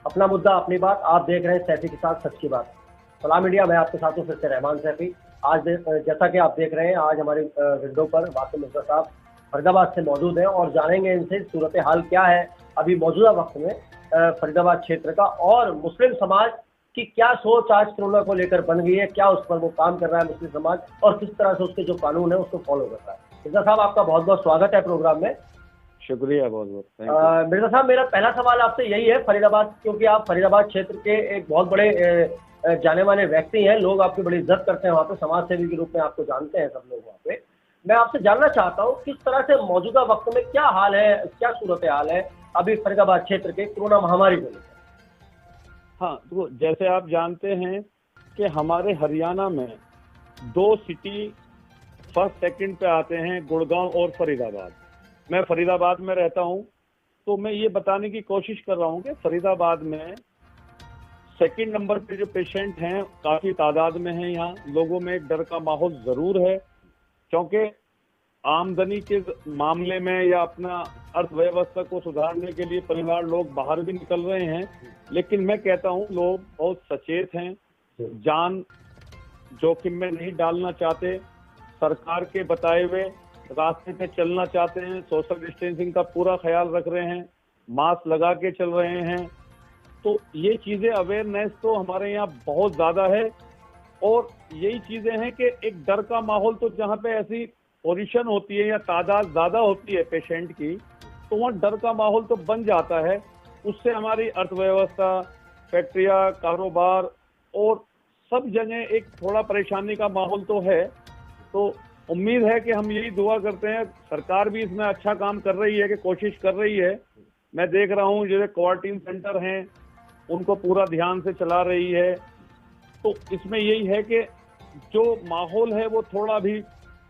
अपना मुद्दा अपनी बात। आप देख रहे हैं सैफी के साथ सच की बात। सलाम मीडिया, मैं आपके साथ हूं फिर से रहमान सैफी। आज जैसा कि आप देख रहे हैं, आज हमारे विंडो पर वासिम मिर्जा साहब फरीदाबाद से मौजूद हैं और जानेंगे इनसे सूरत हाल क्या है अभी मौजूदा वक्त में फरीदाबाद क्षेत्र का, और मुस्लिम समाज की क्या सोच आज कोरोना को लेकर बन गई है, क्या उस पर वो काम कर रहा है मुस्लिम समाज, और किस तरह से उसके जो कानून है उसको फॉलो कर रहा है। मिर्जा साहब, आपका बहुत बहुत स्वागत है प्रोग्राम में। शुक्रिया, बहुत बहुत। मिर्जा साहब, मेरा पहला सवाल आपसे यही है, फरीदाबाद, क्योंकि आप फरीदाबाद क्षेत्र के एक बहुत बड़े जाने माने व्यक्ति हैं, लोग आपकी बड़ी इज्जत करते हैं वहाँ पे, समाज सेवी के रूप में आपको जानते हैं सब लोग वहाँ पे। मैं आपसे जानना चाहता हूँ किस तरह से मौजूदा वक्त में क्या हाल है, क्या सूरत हाल है अभी फरीदाबाद क्षेत्र के कोरोना महामारी को लेकर। हाँ, तो जैसे आप जानते हैं कि हमारे हरियाणा में 2 सिटी फर्स्ट सेकंड पे आते हैं, गुड़गांव और फरीदाबाद। मैं फरीदाबाद में रहता हूं, तो मैं ये बताने की कोशिश कर रहा हूं कि फरीदाबाद में सेकंड नंबर पे जो पेशेंट हैं काफी तादाद में हैं। यहाँ लोगों में एक डर का माहौल जरूर है, क्योंकि आमदनी के मामले में या अपना अर्थव्यवस्था को सुधारने के लिए परिवार लोग बाहर भी निकल रहे हैं। लेकिन मैं कहता हूँ लोग बहुत सचेत हैं, जान जोखिम में नहीं डालना चाहते, सरकार के बताए हुए रास्ते पे चलना चाहते हैं, सोशल डिस्टेंसिंग का पूरा ख्याल रख रहे हैं, मास्क लगा के चल रहे हैं। तो ये चीजें, अवेयरनेस तो हमारे यहाँ बहुत ज्यादा है। और यही चीजें हैं कि एक डर का माहौल, तो जहाँ पे ऐसी पोजीशन होती है या तादाद ज्यादा होती है पेशेंट की, तो वहाँ डर का माहौल तो बन जाता है। उससे हमारी अर्थव्यवस्था, फैक्ट्रियाँ, कारोबार और सब जगह एक थोड़ा परेशानी का माहौल तो है। तो उम्मीद है कि हम यही दुआ करते हैं, सरकार भी इसमें अच्छा काम कर रही है, कि कोशिश कर रही है। मैं देख रहा हूँ जैसे क्वारंटीन सेंटर हैं, उनको पूरा ध्यान से चला रही है। तो इसमें यही है कि जो माहौल है वो थोड़ा भी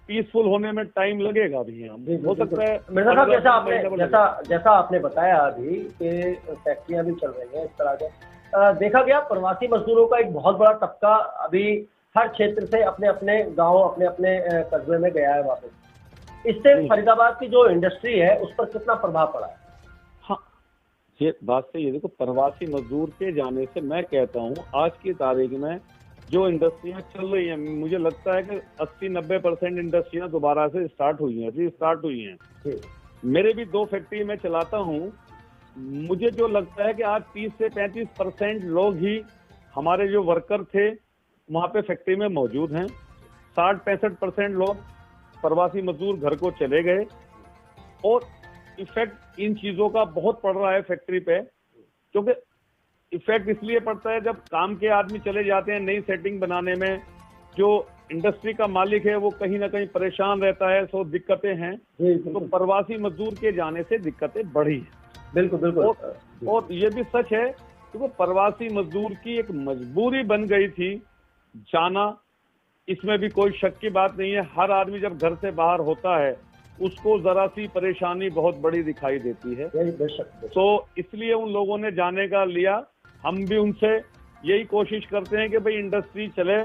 पीसफुल होने में टाइम लगेगा भी। हो सकता है मिर्जा साहब, जैसा आपने बताया अभी कि फैक्ट्रियां भी चल रही हैं, इस तरह के देखा गया प्रवासी मजदूरों का एक बहुत बड़ा तबका अभी हर क्षेत्र से अपने अपने गांव, अपने अपने कस्बे में गया है वापस। इससे फरीदाबाद की जो इंडस्ट्री है उस पर कितना प्रभाव पड़ा है? हाँ, ये बात सही है। देखो, प्रवासी मजदूर के जाने से मैं कहता हूँ आज की तारीख में जो इंडस्ट्रियां चल रही हैं, मुझे लगता है कि 80-90% इंडस्ट्रियां दोबारा से स्टार्ट हुई हैं, रीस्टार्ट हुई हैं। मेरे भी 2 फैक्ट्री में चलाता हूँ। मुझे जो लगता है कि आज 30 से 35% लोग ही हमारे जो वर्कर थे वहाँ पे फैक्ट्री में मौजूद हैं। 60-65% लोग प्रवासी मजदूर घर को चले गए। और इफेक्ट इन चीजों का बहुत पड़ रहा है फैक्ट्री पे, क्योंकि इफेक्ट इसलिए पड़ता है जब काम के आदमी चले जाते हैं नई सेटिंग बनाने में, जो इंडस्ट्री का मालिक है वो कहीं ना कहीं परेशान रहता है, सो दिक्कतें हैं। तो प्रवासी मजदूर के जाने से दिक्कतें बढ़ी है। बिल्कुल बिल्कुल। और ये भी सच है कि वो प्रवासी मजदूर की एक मजबूरी बन गई थी जाना, इसमें भी कोई शक की बात नहीं है। हर आदमी जब घर से बाहर होता है उसको जरा सी परेशानी बहुत बड़ी दिखाई देती है। तो इसलिए उन लोगों ने जाने का लिया। हम भी उनसे यही कोशिश करते हैं कि भाई इंडस्ट्री चले,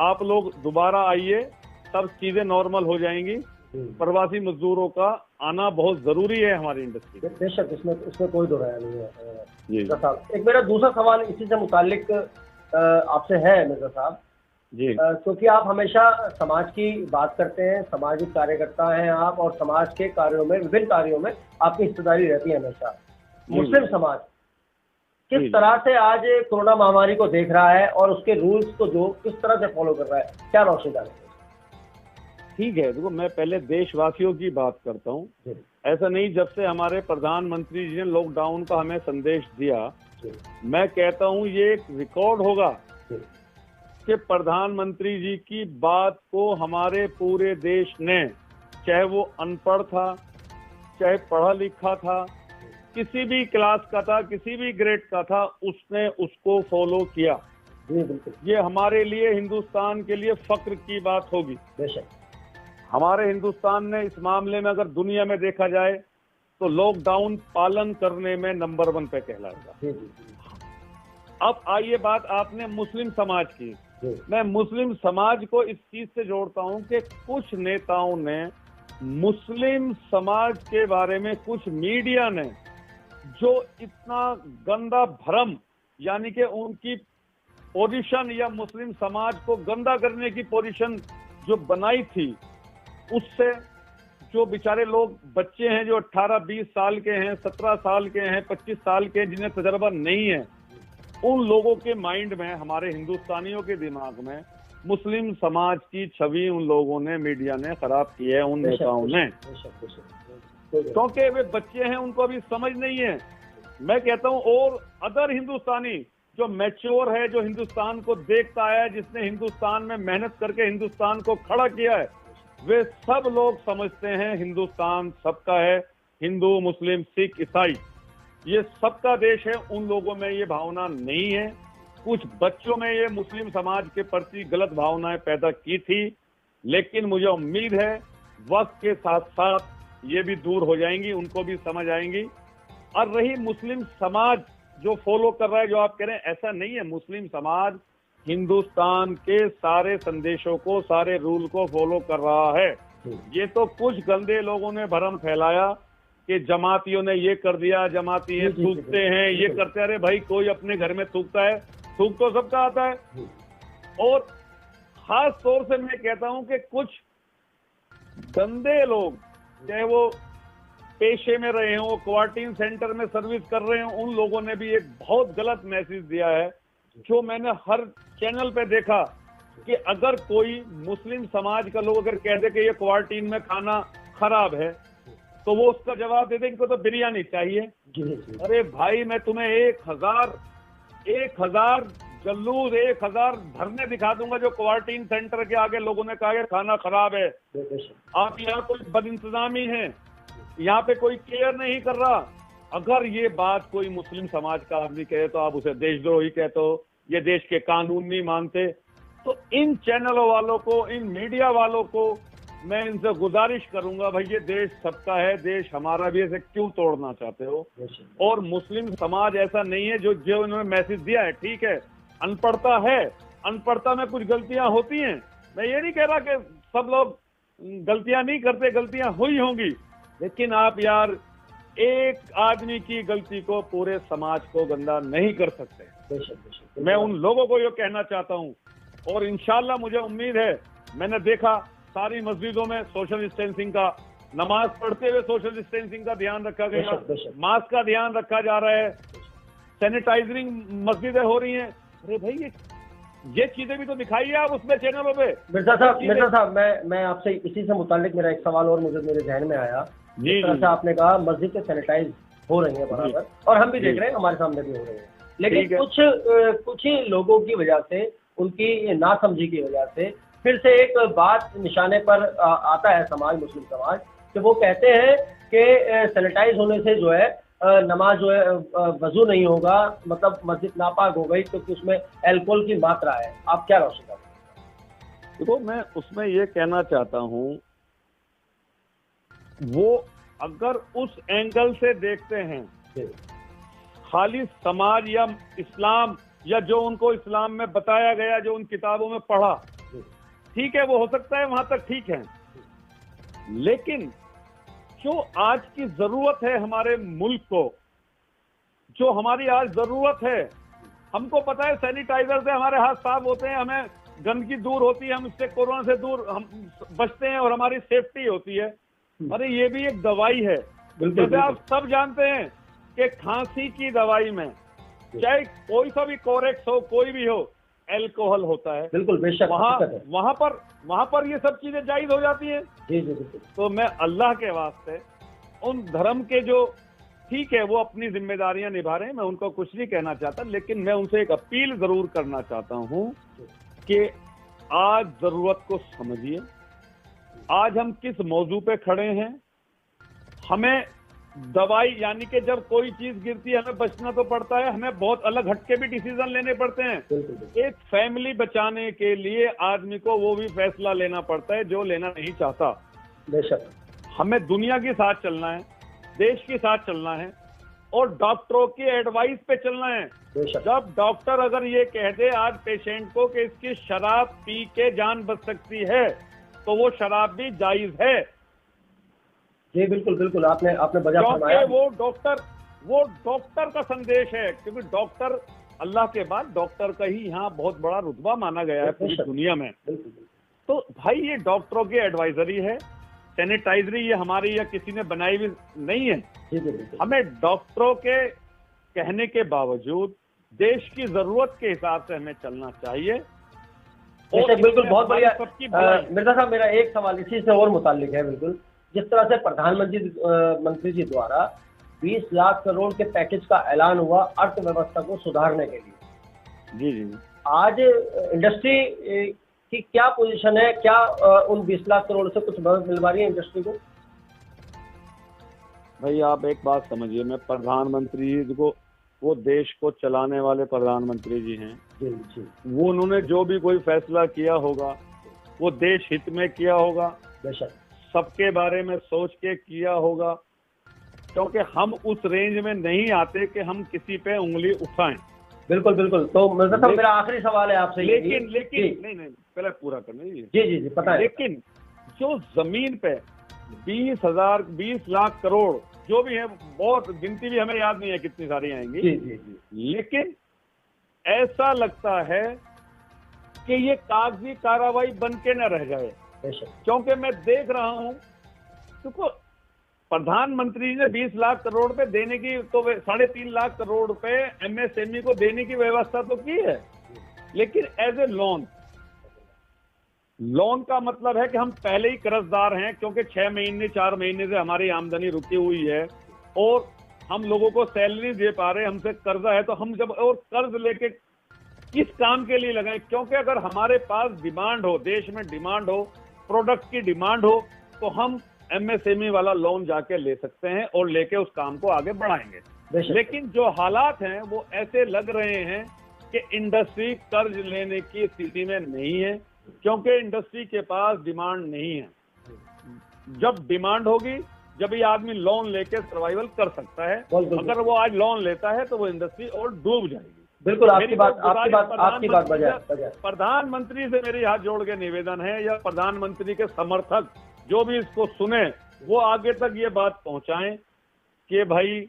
आप लोग दोबारा आइए, सब चीजें नॉर्मल हो जाएंगी। प्रवासी मजदूरों का आना बहुत जरूरी है हमारी इंडस्ट्री। बेशक, इसमें कोई दो राय नहीं है। एक मेरा दूसरा सवाल इसी से मुतालिक आपसे है मिर्जा साहब जी, क्योंकि आप हमेशा समाज की बात करते हैं, सामाजिक कार्यकर्ता हैं आप, और समाज के कार्यों में, विभिन्न कार्यों में आपकी हिस्सेदारी रहती है हमेशा। मुस्लिम समाज किस तरह से आज कोरोना महामारी को देख रहा है और उसके रूल्स को जो किस तरह से फॉलो कर रहा है, क्या रोशनी डालेंगे? ठीक है, देखो मैं पहले देशवासियों की बात करता हूँ। ऐसा नहीं, जब से हमारे प्रधानमंत्री जी ने लॉकडाउन का हमें संदेश दिया, मैं कहता हूँ ये एक रिकॉर्ड होगा कि प्रधानमंत्री जी की बात को हमारे पूरे देश ने, चाहे वो अनपढ़ था, चाहे पढ़ा लिखा था, किसी भी क्लास का था, किसी भी ग्रेड का था, उसने उसको फॉलो किया। ये हमारे लिए, हिंदुस्तान के लिए फख्र की बात होगी। हमारे हिंदुस्तान ने इस मामले में अगर दुनिया में देखा जाए तो लॉकडाउन पालन करने में नंबर 1 पे कहलाएगा। अब आइए बात आपने मुस्लिम समाज की। मैं मुस्लिम समाज को इस चीज से जोड़ता हूं कि कुछ नेताओं ने मुस्लिम समाज के बारे में, कुछ मीडिया ने जो इतना गंदा भ्रम यानी कि उनकी पोजीशन या मुस्लिम समाज को गंदा करने की पोजीशन जो बनाई थी, उससे जो बेचारे लोग बच्चे हैं जो 18-20 साल के हैं, 17 साल के हैं, 25 साल के हैं, जिन्हें तजर्बा नहीं है, उन लोगों के माइंड में, हमारे हिंदुस्तानियों के दिमाग में मुस्लिम समाज की छवि उन लोगों ने, मीडिया ने खराब की है, उन नेताओं ने, क्योंकि वे बच्चे हैं, उनको अभी समझ नहीं है। मैं कहता हूं और अदर हिंदुस्तानी जो मैच्योर है, जो हिंदुस्तान को देखता है, जिसने हिंदुस्तान में मेहनत करके हिंदुस्तान को खड़ा किया है, वे सब लोग समझते हैं हिंदुस्तान सबका है, हिंदू, मुस्लिम, सिख, ईसाई, ये सबका देश है। उन लोगों में ये भावना नहीं है। कुछ बच्चों में ये मुस्लिम समाज के प्रति गलत भावनाएं पैदा की थी, लेकिन मुझे उम्मीद है वक्त के साथ साथ ये भी दूर हो जाएंगी, उनको भी समझ आएंगी। और रही मुस्लिम समाज जो फॉलो कर रहा है, जो आप कह रहे हैं, ऐसा नहीं है। मुस्लिम समाज हिंदुस्तान के सारे संदेशों को, सारे रूल को फॉलो कर रहा है। ये तो कुछ गंदे लोगों ने भ्रम फैलाया कि जमातियों ने ये कर दिया, जमाती थूकते हैं, ये करते हैं। अरे भाई, कोई अपने घर में थूकता है, थूक तो सबका आता है। और खास तौर से मैं कहता हूं कि कुछ गंदे लोग, चाहे वो पेशे में रहे हों, क्वारंटीन सेंटर में सर्विस कर रहे हों, उन लोगों ने भी एक बहुत गलत मैसेज दिया है, जो मैंने हर चैनल पे देखा कि अगर कोई मुस्लिम समाज का लोग अगर कह दे कि ये क्वारंटीन में खाना खराब है, तो वो उसका जवाब दे दे इनको तो बिरयानी चाहिए। अरे भाई, मैं तुम्हें 1000 जल्लूस, 1000 धरने दिखा दूंगा जो क्वारंटीन सेंटर के आगे लोगों ने कहा कि खाना खराब है। आप यहाँ कोई बदइंतजामी है, यहाँ पे कोई केयर नहीं कर रहा। अगर ये बात कोई मुस्लिम समाज का आदमी कहे तो आप उसे देशद्रोही कहते हो, ये देश के कानून नहीं मानते। तो इन चैनलों वालों को, इन मीडिया वालों को मैं इनसे गुजारिश करूंगा, भाई ये देश सबका है, देश हमारा भी, ऐसे क्यों तोड़ना चाहते हो? और मुस्लिम समाज ऐसा नहीं है जो इन्होंने मैसेज दिया है। ठीक है, अनपढ़ता है, अनपढ़ता में कुछ गलतियां होती हैं। मैं ये नहीं कह रहा कि सब लोग गलतियां नहीं करते, गलतियां हुई होंगी, लेकिन आप यार एक आदमी की गलती को पूरे समाज को गंदा नहीं कर सकते। मैं उन लोगों को ये कहना चाहता हूँ। और इंशाल्लाह मुझे उम्मीद है, मैंने देखा सारी मस्जिदों में सोशल डिस्टेंसिंग का, नमाज पढ़ते हुए सोशल डिस्टेंसिंग का ध्यान रखा गया, मास्क का ध्यान रखा जा रहा है, सैनिटाइजिंग मस्जिदें हो रही हैं। अरे भाई, ये चीजें भी तो दिखाइए आप उसमें चैनलों पे। मिर्जा साहब, मैं आपसे इसी से मुताल्लिक मेरा एक सवाल और मुझे मेरे जहन में आया। जिस तरह से आपने कहा मस्जिद के सैनिटाइज हो रही है बराबर, और हम भी देख रहे हैं, हमारे सामने भी हो रहे हैं, लेकिन कुछ ही लोगों की वजह से, उनकी नासमझी की वजह से फिर से एक बात निशाने पर आता है समाज, मुस्लिम समाज, कि वो कहते हैं कि सैनिटाइज होने से जो है नमाज जो है वजू नहीं होगा, मतलब मस्जिद नापाक हो गई क्योंकि उसमें अल्कोहल की मात्रा है। आप क्या रोशन करते हैं? देखो, मैं उसमें ये कहना चाहता हूँ, वो अगर उस एंगल से देखते हैं, खाली समाज या इस्लाम या जो उनको इस्लाम में बताया गया, जो उन किताबों में पढ़ा, ठीक है, वो हो सकता है वहां तक ठीक है। लेकिन जो आज की जरूरत है हमारे मुल्क को, जो हमारी आज जरूरत है, हमको पता है सैनिटाइजर से हमारे हाथ साफ होते हैं, हमें गंदगी दूर होती है, हम इससे कोरोना से दूर हम बचते हैं और हमारी सेफ्टी होती है। अरे ये भी एक दवाई है। जैसे आप सब जानते हैं कि खांसी की दवाई में चाहे कोई सा भी कोरेक्स हो, कोई भी हो, अल्कोहल होता है। बिल्कुल, बेशक। वहां पर ये सब चीजें जायज हो जाती है। जी बिल्कुल। तो मैं अल्लाह के वास्ते उन धर्म के जो, ठीक है, वो अपनी जिम्मेदारियां निभा रहे हैं, मैं उनको कुछ नहीं कहना चाहता, लेकिन मैं उनसे एक अपील जरूर करना चाहता हूं कि आज जरूरत को समझिए। आज हम किस मौजू पे खड़े हैं, हमें दवाई, यानी कि जब कोई चीज गिरती है हमें बचना तो पड़ता है, हमें बहुत अलग हटके भी डिसीजन लेने पड़ते हैं। एक फैमिली बचाने के लिए आदमी को वो भी फैसला लेना पड़ता है जो लेना नहीं चाहता। बेशक। हमें दुनिया के साथ चलना है, देश के साथ चलना है, और डॉक्टरों की एडवाइस पे चलना है। जब डॉक्टर अगर ये कह दे आज पेशेंट को कि इसकी शराब पी के जान बच सकती है, तो वो शराब भी जायज है। जी बिल्कुल बिल्कुल, आपने बजा फरमाया। वो डॉक्टर का संदेश है, क्योंकि डॉक्टर अल्लाह के बाद डॉक्टर का ही यहाँ बहुत बड़ा रुतबा माना गया है पूरी दुनिया में। तो भाई ये डॉक्टरों की एडवाइजरी है, सैनिटाइजरी ये हमारी या किसी ने बनाई हुई नहीं है। हमें डॉक्टरों के कहने के बावजूद देश की जरूरत के हिसाब से हमें चलना चाहिए। और बिल्कुल बहुत बढ़िया मिर्जा साहब, मेरा एक सवाल इसी से और मुताल्लिक है। बिल्कुल जिस तरह से प्रधानमंत्री जी द्वारा 20 लाख करोड़ के पैकेज का ऐलान हुआ अर्थव्यवस्था को सुधारने के लिए, जी, आज इंडस्ट्री की क्या पोजीशन है? क्या उन 20 लाख करोड़ से कुछ मदद मिल पा रही है इंडस्ट्री को? भाई आप एक बात समझिए, मैं प्रधानमंत्री जी को, वो देश को चलाने वाले प्रधानमंत्री जी हैं। जी। वो उन्होंने जो भी कोई फैसला किया होगा वो देश हित में किया होगा, बेशक सबके बारे में सोच के किया होगा, क्योंकि हम उस रेंज में नहीं आते कि हम किसी पे उंगली उठाएं। बिल्कुल। तो मिर्जा साहब, मेरा आखिरी सवाल है आपसे। लेकिन नहीं, पहले पूरा करने दीजिए। जी पता है। लेकिन जो जमीन पे 20 लाख करोड़ जो भी है, बहुत गिनती भी हमें याद नहीं है कितनी सारी आएंगी। जी। लेकिन ऐसा लगता है कि ये कागजी कार्रवाई बन के न रह जाए, क्योंकि मैं देख रहा हूं तो प्रधानमंत्री जी ने 20 लाख करोड़ पे देने की, तो 3.5 लाख करोड़ रुपए एमएसएमई को देने की व्यवस्था तो की है, लेकिन एज ए लोन का मतलब है कि हम पहले ही कर्जदार हैं, क्योंकि 6 महीने 4 महीने से हमारी आमदनी रुकी हुई है और हम लोगों को सैलरी दे पा रहे, हमसे कर्जा है। तो हम जब और कर्ज लेके किस काम के लिए लगाएं? क्योंकि अगर हमारे पास डिमांड हो, देश में डिमांड हो, प्रोडक्ट की डिमांड हो, तो हम एमएसएमई वाला लोन जाके ले सकते हैं और लेके उस काम को आगे बढ़ाएंगे। लेकिन जो हालात हैं वो ऐसे लग रहे हैं कि इंडस्ट्री कर्ज लेने की स्थिति में नहीं है, क्योंकि इंडस्ट्री के पास डिमांड नहीं है। जब डिमांड होगी जब ये आदमी लोन लेके सर्वाइवल कर सकता है। अगर वो आज लोन लेता है तो वो इंडस्ट्री और डूब जाएगी। बिल्कुल, आपकी बात बजाय प्रधानमंत्री से मेरी हाथ जोड़ के निवेदन है, या प्रधानमंत्री के समर्थक जो भी इसको सुने वो आगे तक ये बात पहुंचाएं कि भाई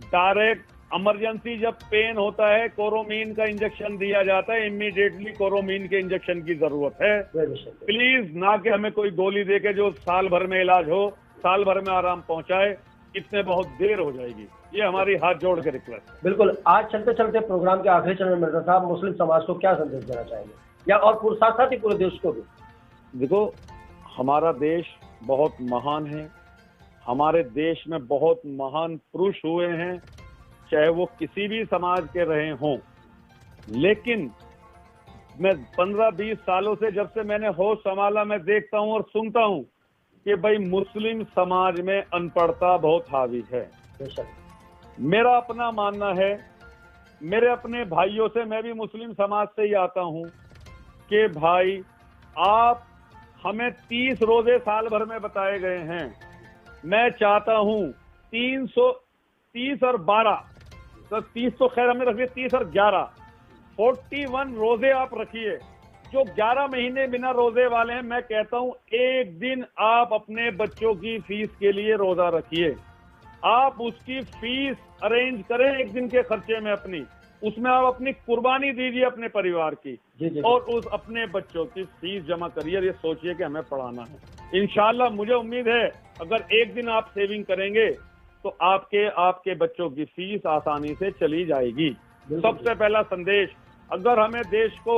डायरेक्ट इमरजेंसी जब पेन होता है कोरोमीन का इंजेक्शन दिया जाता है, इमीडिएटली कोरोमीन के इंजेक्शन की जरूरत है। प्लीज ना कि हमें कोई गोली दे के जो साल भर में इलाज हो, साल भर में आराम पहुंचाए, इसमें बहुत देर हो जाएगी। ये हमारी हाथ जोड़ के रिक्वेस्ट है। बिल्कुल। आज चलते चलते प्रोग्राम के आखिरी चरण में मिर्जा साहब मुस्लिम समाज को क्या संदेश देना चाहेंगे, या और साथ ही पूरे देश को भी? देखो, हमारा देश बहुत महान है, हमारे देश में बहुत महान पुरुष हुए हैं, चाहे वो किसी भी समाज के रहे हों। लेकिन मैं 15-20 सालों से, जब से मैंने होश संभाला, मैं देखता हूं और सुनता हूं कि भाई मुस्लिम समाज में अनपढ़ता बहुत हावी है। मेरा अपना मानना है, मेरे अपने भाइयों से, मैं भी मुस्लिम समाज से ही आता हूं, कि भाई आप हमें 30 रोजे साल भर में बताए गए हैं। मैं चाहता हूं 30 और 12, तो 30 तो खैर हमने रखिए, 30 और 11, 41 रोजे आप रखिए। जो 11 महीने बिना रोजे वाले हैं, मैं कहता हूं एक दिन आप अपने बच्चों की फीस के लिए रोजा रखिए। आप उसकी फीस अरेंज करें एक दिन के खर्चे में अपनी, उसमें आप अपनी कुर्बानी दीजिए अपने परिवार की, और उस अपने बच्चों की फीस जमा करिए। ये सोचिए कि हमें पढ़ाना है। इंशाल्लाह मुझे उम्मीद है अगर एक दिन आप सेविंग करेंगे तो आपके बच्चों की फीस आसानी से चली जाएगी। सबसे पहला संदेश, अगर हमें देश को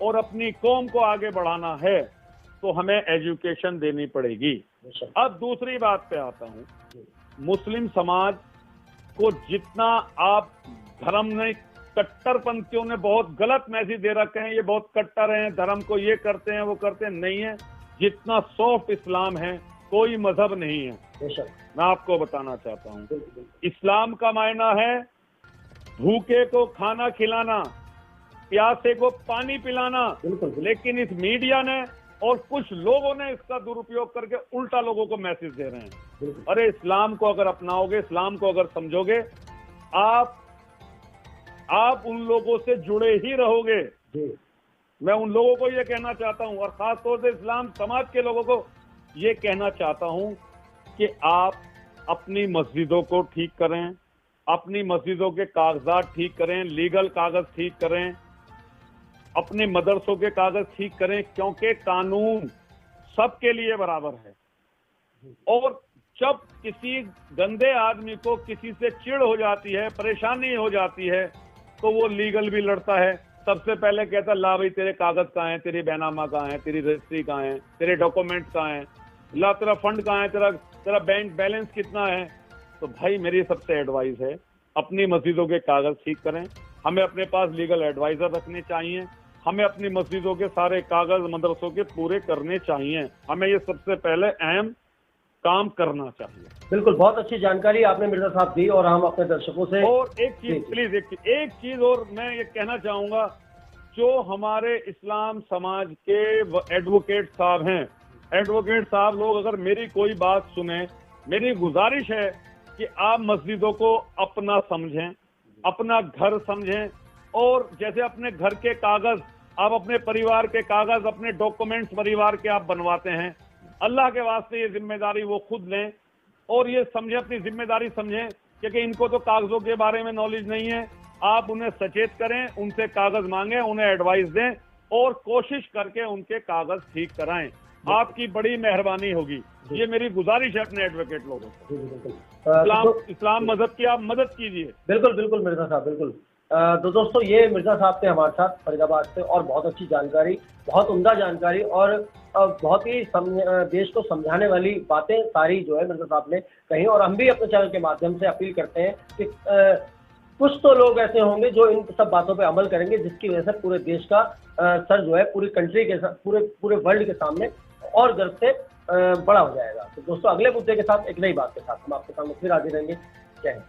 और अपनी कौम को आगे बढ़ाना है तो हमें एजुकेशन देनी पड़ेगी। अब दूसरी बात पे आता हूँ, मुस्लिम समाज को जितना आप धर्म ने, कट्टरपंथियों ने बहुत गलत मैसेज दे रखे हैं, ये बहुत कट्टर हैं, धर्म को ये करते हैं वो करते हैं, नहीं है। जितना सॉफ्ट इस्लाम है कोई मजहब नहीं है। मैं आपको बताना चाहता हूँ, इस्लाम का मायना है भूखे को खाना खिलाना, प्यासे को पानी पिलाना। लेकिन इस मीडिया ने और कुछ लोगों ने इसका दुरुपयोग करके उल्टा लोगों को मैसेज दे रहे हैं। अरे इस्लाम को अगर अपनाओगे, इस्लाम को अगर समझोगे, आप उन लोगों से जुड़े ही रहोगे। मैं उन लोगों को ये कहना चाहता हूं, और खास तौर से इस्लाम समाज के लोगों को ये कहना चाहता हूं कि आप अपनी मस्जिदों को ठीक करें, अपनी मस्जिदों के कागजात ठीक करें, लीगल कागज ठीक करें, अपने मदरसों के कागज ठीक करें, क्योंकि कानून सबके लिए बराबर है। और जब किसी गंदे आदमी को किसी से चिढ़ हो जाती है, परेशानी हो जाती है, तो वो लीगल भी लड़ता है। सबसे पहले कहता है, ला भाई तेरे कागज कहाँ हैं, तेरी बैनामा कहाँ है, तेरी रजिस्ट्री कहाँ है, तेरे डॉक्यूमेंट्स कहाँ हैं, ला तेरा फंड कहाँ है, तेरा बैंक बैलेंस कितना है। तो भाई मेरी सबसे एडवाइस है, अपनी मस्जिदों के कागज ठीक करें। हमें अपने पास लीगल एडवाइजर रखने चाहिए। हमें अपनी मस्जिदों के सारे कागज मदरसों के पूरे करने चाहिए। हमें ये सबसे पहले अहम काम करना चाहिए। बिल्कुल, बहुत अच्छी जानकारी आपने मिर्जा साहब दी और हम अपने दर्शकों से। और एक चीज प्लीज, एक चीज और मैं ये कहना चाहूंगा, जो हमारे इस्लाम समाज के एडवोकेट साहब हैं, एडवोकेट साहब लोग अगर मेरी कोई बात सुने, मेरी गुजारिश है कि आप मस्जिदों को अपना समझें, अपना घर समझें। और जैसे अपने घर के कागज, आप अपने परिवार के कागज, अपने डॉक्यूमेंट्स परिवार के आप बनवाते हैं, अल्लाह के वास्ते ये जिम्मेदारी वो खुद लें और ये समझें, अपनी जिम्मेदारी समझें, क्योंकि इनको तो कागजों के बारे में नॉलेज नहीं है। आप उन्हें सचेत करें, उनसे कागज मांगें, उन्हें एडवाइस दें और कोशिश करके उनके कागज ठीक कराएं। आपकी बड़ी मेहरबानी होगी। ये मेरी गुजारिश है अपने एडवोकेट लोगों से। इस्लाम मजहब की आप मदद कीजिए। बिल्कुल बिल्कुल मिर्जा साहब, बिल्कुल। तो दोस्तों, ये मिर्जा साहब थे हमारे साथ फरीदाबाद से, और बहुत अच्छी जानकारी, बहुत उम्दा जानकारी और बहुत ही देश को समझाने वाली बातें सारी जो है मिर्जा साहब ने कही। और हम भी अपने चैनल के माध्यम से अपील करते हैं कि कुछ तो लोग ऐसे होंगे जो इन सब बातों पे अमल करेंगे, जिसकी वजह से पूरे देश का सर जो है पूरी कंट्री के पूरे वर्ल्ड के सामने और गर्व से बड़ा हो जाएगा। तो दोस्तों, अगले मुद्दे के साथ, एक नई बात के साथ हम आपके सामने फिर हाजिर रहेंगे। जय हिंद।